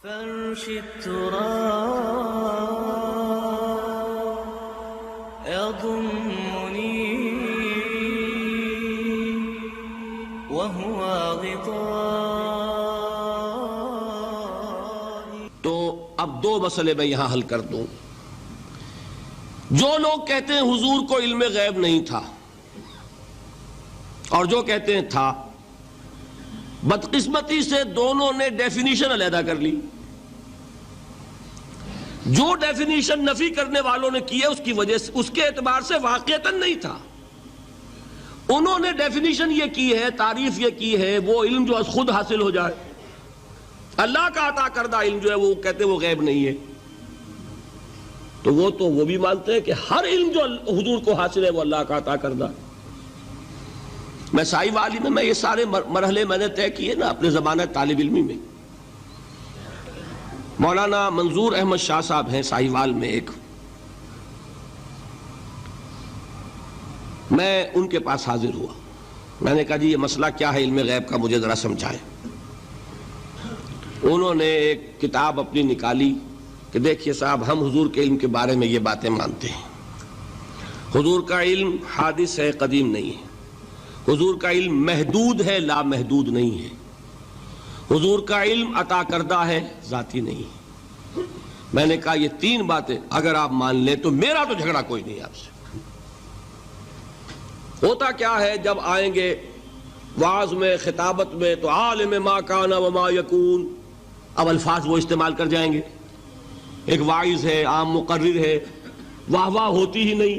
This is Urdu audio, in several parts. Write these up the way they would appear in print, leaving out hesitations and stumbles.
فرش التراب يضمني وهو غطائي. تو اب دو مسئلے میں یہاں حل کر دوں. جو لوگ کہتے ہیں حضور کو علم غیب نہیں تھا اور جو کہتے ہیں تھا، بدقسمتی سے دونوں نے ڈیفینیشن علیحدہ کر لی. جو ڈیفینیشن نفی کرنے والوں نے کی ہے اس کی وجہ سے، اس کے اعتبار سے واقعتاً نہیں تھا. انہوں نے ڈیفینیشن یہ کی ہے، تعریف یہ کی ہے، وہ علم جو خود حاصل ہو جائے. اللہ کا عطا کردہ علم جو ہے وہ کہتے ہیں وہ غیب نہیں ہے. تو وہ بھی مانتے ہیں کہ ہر علم جو حضور کو حاصل ہے وہ اللہ کا عطا کردہ. میں سائی والی میں یہ سارے مرحلے میں نے طے کیے نا اپنے زمانہ طالب علمی میں. مولانا منظور احمد شاہ صاحب ہیں سائی وال میں ایک، میں ان کے پاس حاضر ہوا. میں نے کہا جی یہ مسئلہ کیا ہے علم غیب کا، مجھے ذرا سمجھائیں. انہوں نے ایک کتاب اپنی نکالی کہ دیکھیے صاحب ہم حضور کے علم کے بارے میں یہ باتیں مانتے ہیں. حضور کا علم حادث ہے، قدیم نہیں ہے. حضور کا علم محدود ہے، لا محدود نہیں ہے. حضور کا علم عطا کردہ ہے، ذاتی نہیں ہے. میں نے کہا یہ تین باتیں اگر آپ مان لیں تو میرا تو جھگڑا کوئی نہیں آپ سے. ہوتا کیا ہے جب آئیں گے وعظ میں، خطابت میں، تو عالم ما کان وما یکون، اب الفاظ وہ استعمال کر جائیں گے. ایک واعظ ہے، عام مقرر ہے، واہ واہ ہوتی ہی نہیں،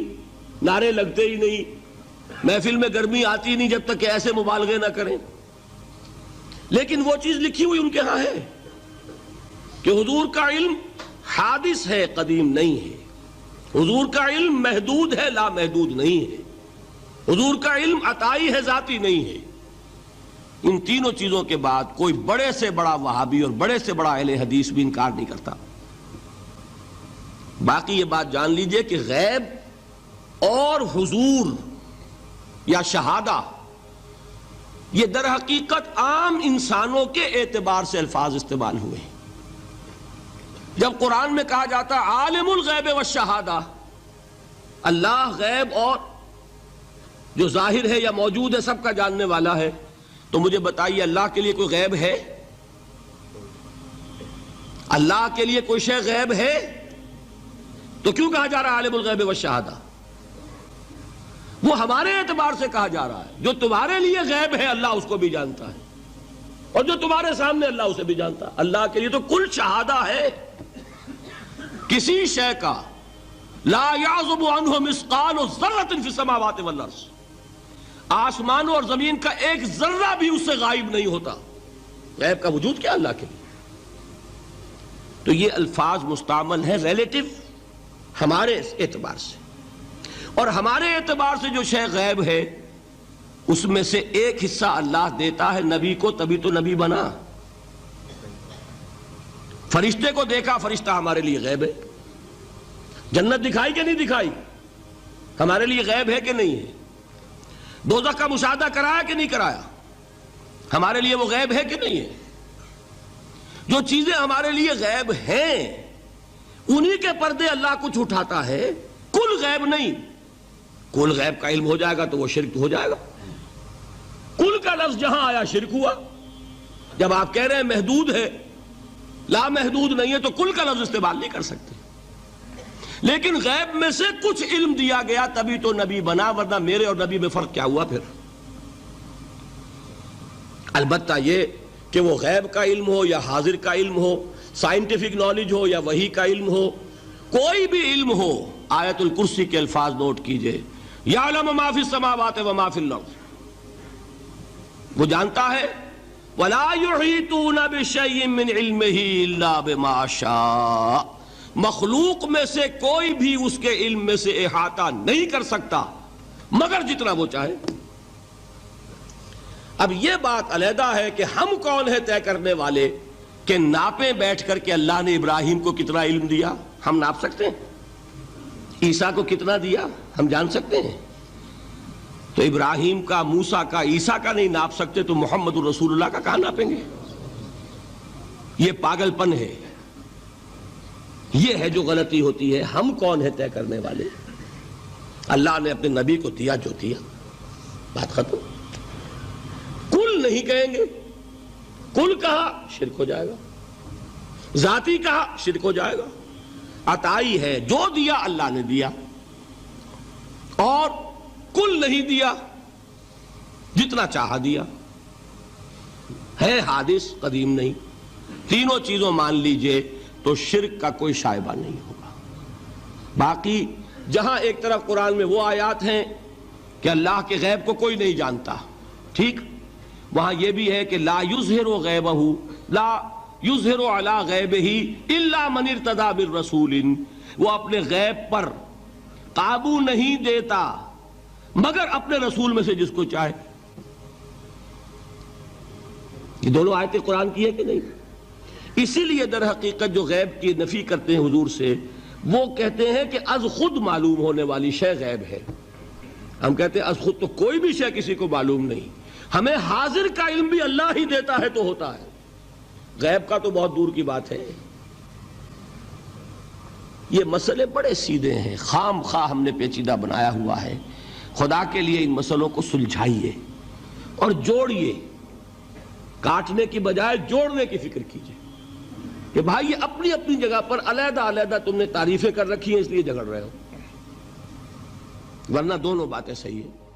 نعرے لگتے ہی نہیں، محفل میں گرمی آتی نہیں جب تک کہ ایسے مبالغے نہ کریں. لیکن وہ چیز لکھی ہوئی ان کے ہاں ہے کہ حضور کا علم حادث ہے، قدیم نہیں ہے. حضور کا علم محدود ہے، لا محدود نہیں ہے. حضور کا علم عطائی ہے، ذاتی نہیں ہے. ان تینوں چیزوں کے بعد کوئی بڑے سے بڑا وہابی اور بڑے سے بڑا اہل حدیث بھی انکار نہیں کرتا. باقی یہ بات جان لیجئے کہ غیب اور حضور یا شہادہ یہ در حقیقت عام انسانوں کے اعتبار سے الفاظ استعمال ہوئے. جب قرآن میں کہا جاتا عالم الغیب والشہادہ، اللہ غیب اور جو ظاہر ہے یا موجود ہے سب کا جاننے والا ہے، تو مجھے بتائیے اللہ کے لیے کوئی غیب ہے؟ اللہ کے لیے کوئی شے غیب ہے؟ تو کیوں کہا جا رہا ہے عالم الغیب والشہادہ؟ وہ ہمارے اعتبار سے کہا جا رہا ہے. جو تمہارے لیے غیب ہے اللہ اس کو بھی جانتا ہے، اور جو تمہارے سامنے اللہ اسے بھی جانتا ہے. اللہ کے لیے تو کل شہادہ ہے. کسی شے کا لا یعزب عنہ مثقال ذرۃ فی السماوات والارض، آسمانوں اور زمین کا ایک ذرہ بھی اس سے غائب نہیں ہوتا. غیب کا وجود کیا اللہ کے لیے؟ تو یہ الفاظ مستعمل ہیں ریلیٹو ہمارے اعتبار سے، اور ہمارے اعتبار سے جو شے غیب ہے اس میں سے ایک حصہ اللہ دیتا ہے نبی کو، تبھی تو نبی بنا. فرشتے کو دیکھا، فرشتہ ہمارے لیے غیب ہے. جنت دکھائی کہ نہیں دکھائی، ہمارے لیے غیب ہے کہ نہیں ہے. دوزخ کا مشاہدہ کرایا کہ نہیں کرایا، ہمارے لیے وہ غیب ہے کہ نہیں ہے. جو چیزیں ہمارے لیے غیب ہیں انہی کے پردے اللہ کچھ اٹھاتا ہے. کل غیب نہیں. کل غیب کا علم ہو جائے گا تو وہ شرک ہو جائے گا. کل کا لفظ جہاں آیا شرک ہوا. جب آپ کہہ رہے ہیں محدود ہے، لا محدود نہیں ہے، تو کل کا لفظ استعمال نہیں کر سکتے. لیکن غیب میں سے کچھ علم دیا گیا تبھی تو نبی بنا، ورنہ میرے اور نبی میں فرق کیا ہوا پھر؟ البتہ یہ کہ وہ غیب کا علم ہو یا حاضر کا علم ہو، سائنٹیفک نالج ہو یا وحی کا علم ہو، کوئی بھی علم ہو، آیت الکرسی کے الفاظ نوٹ کیجئے، یعلم ما فی السماوات وما فی الارض، وہ جانتا ہے. ولا یحیطون بشیء من علمہ الا بما شاء، مخلوق میں سے کوئی بھی اس کے علم میں سے احاطہ نہیں کر سکتا مگر جتنا وہ چاہے. اب یہ بات علیحدہ ہے کہ ہم کون ہے طے کرنے والے کہ ناپیں بیٹھ کر کہ اللہ نے ابراہیم کو کتنا علم دیا. ہم ناپ سکتے ہیں؟ عیسیٰ کو کتنا دیا ہم جان سکتے ہیں؟ تو ابراہیم کا، موسیٰ کا، عیسیٰ کا نہیں ناپ سکتے تو محمد الرسول اللہ کا کہاں ناپیں گے؟ یہ پاگل پن ہے، یہ ہے جو غلطی ہوتی ہے۔ ہم کون ہے طے کرنے والے؟ اللہ نے اپنے نبی کو دیا جو دیا، بات ختم۔ کل نہیں کہیں گے، کل کہا شرک ہو جائے گا، ذاتی کہا شرک ہو جائے گا۔ عطائی ہے، جو دیا اللہ نے دیا، اور کل نہیں دیا، جتنا چاہا دیا، ہے حادث قدیم نہیں۔ تینوں چیزوں مان لیجئے تو شرک کا کوئی شائبہ نہیں ہوگا۔ باقی جہاں ایک طرف قرآن میں وہ آیات ہیں کہ اللہ کے غیب کو کوئی نہیں جانتا، ٹھیک، وہاں یہ بھی ہے کہ لا یظہر غیبہ، لا یظہر علی غیبہ الا من ارتضی بالرسول، وہ اپنے غیب پر قابو نہیں دیتا مگر اپنے رسول میں سے جس کو چاہے۔ یہ دونوں آیتیں قرآن کی ہے کہ نہیں؟ اسی لیے در حقیقت جو غیب کی نفی کرتے ہیں حضور سے، وہ کہتے ہیں کہ از خود معلوم ہونے والی شے غیب ہے۔ ہم کہتے ہیں از خود تو کوئی بھی شے کسی کو معلوم نہیں، ہمیں حاضر کا علم بھی اللہ ہی دیتا ہے تو ہوتا ہے، غیب کا تو بہت دور کی بات ہے۔ یہ مسئلے بڑے سیدھے ہیں، خام خواہ ہم نے پیچیدہ بنایا ہوا ہے۔ خدا کے لیے ان مسئلوں کو سلجھائیے اور جوڑیے، کاٹنے کی بجائے جوڑنے کی فکر کیجیے کہ بھائی یہ اپنی اپنی جگہ پر علیحدہ علیحدہ تم نے تعریفیں کر رکھی ہیں اس لیے جھگڑ رہے ہو، ورنہ دونوں باتیں صحیح ہیں۔